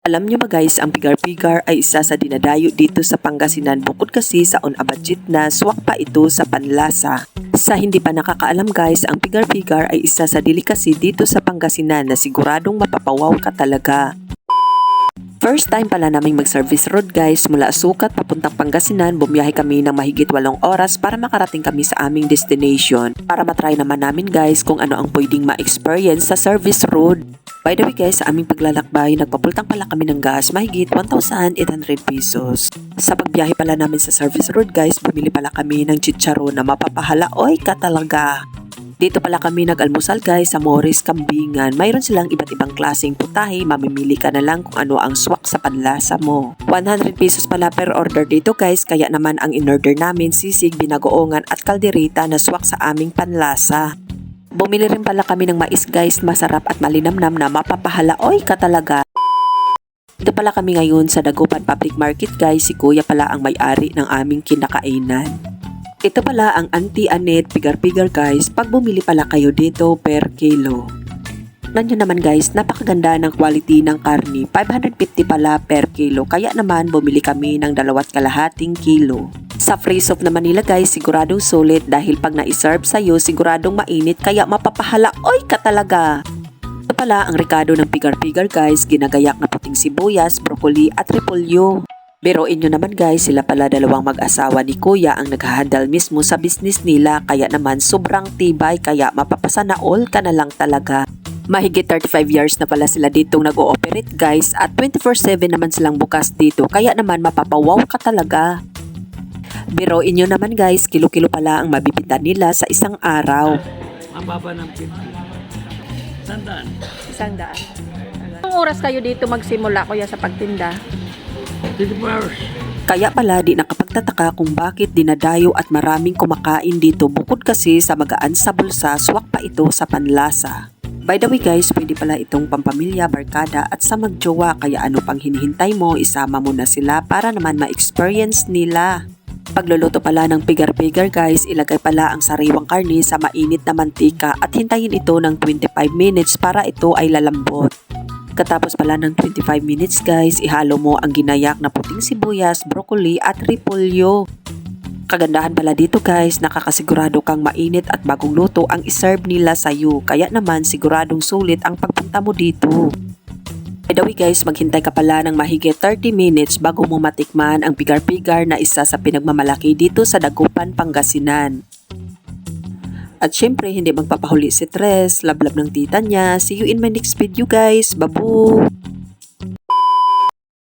Alam nyo ba guys, ang pigar-pigar ay isa sa dinadayo dito sa Pangasinan bukod kasi sa on a budget na swak pa ito sa panlasa. Sa hindi pa nakakaalam guys, ang pigar-pigar ay isa sa delicacy dito sa Pangasinan na siguradong mapapawaw ka talaga. First time pala naming mag-service road guys, mula Sucat papuntang Pangasinan, bumiyahe kami ng mahigit 8 oras para makarating kami sa aming destination. Para matry naman namin guys kung ano ang pwedeng ma-experience sa service road. By the way guys, sa aming paglalakbay, nagpapultang pala kami ng gas mahigit 1,800 pesos. Sa pagbiyahe pala namin sa service road guys, bumili pala kami ng chicharon na mapapahala, oy ka talaga. Dito pala kami nag-almusal guys sa Morris Kambingan. Mayroon silang iba't ibang klaseng putahe, mamimili ka na lang kung ano ang swak sa panlasa mo. 100 pesos pala per order dito guys, kaya naman ang in-order namin sisig, binagoongan at kaldereta na swak sa aming panlasa. Bumili rin pala kami ng mais guys, masarap at malinamnam na mapapahala, oy ka talaga. Dito pala kami ngayon sa Dagupan Public Market guys, si Kuya pala ang may-ari ng aming kinakainan. Ito pala ang Auntie Annette pigar-pigar guys, pag bumili pala kayo dito per kilo. Nandiyan naman guys, napakaganda ng quality ng karni, 550 pala per kilo, kaya naman bumili kami ng 2.5 kilo. Sa Fresh of naman nila guys, siguradong sulit dahil pag na-serve sa'yo, siguradong mainit kaya mapapahala, oy ka talaga! Ito pala ang rekado ng pigar-pigar guys, ginagayak na puting sibuyas, broccoli at repolyo. Biruin nyo naman guys, sila pala dalawang mag-asawa ni Kuya ang naghahandle mismo sa business nila, kaya naman sobrang tibay kaya mapapasana all ka na lang talaga. Mahigit 35 years na pala sila ditong nag-ooperate guys at 24/7 naman silang bukas dito, kaya naman mapapawaw ka talaga. Biruin nyo naman guys, kilo-kilo pala ang mabibita nila sa isang araw. Mababa ng 50. Sandaan. 100. Anong oras kayo dito magsimula kuya sa pagtinda? 24 hours. Kaya pala di nakapagtataka kung bakit dinadayo at maraming kumakain dito bukod kasi sa magaan sa bulsa, swak pa ito sa panlasa. By the way guys, pwede pala itong pampamilya, barkada at sa magjowa, kaya ano pang hinihintay mo, isama mo na sila para naman ma-experience nila. Pagluluto pala ng pigar-pigar guys, ilagay pala ang sariwang karne sa mainit na mantika at hintayin ito ng 25 minutes para ito ay lalambot. Katapos pala ng 25 minutes guys, ihalo mo ang ginayak na puting sibuyas, broccoli at repolyo. Kagandahan pala dito guys, nakakasigurado kang mainit at bagong luto ang iserve nila sa'yo, kaya naman siguradong sulit ang pagpunta mo dito. By the way guys, maghintay ka pala ng mahigit 30 minutes bago mo matikman ang pigar-pigar na isa sa pinagmamalaki dito sa Dagupan, Pangasinan. At syempre, hindi magpapahuli si Tres, lablab ng tita niya. See you in my next video guys. Babu!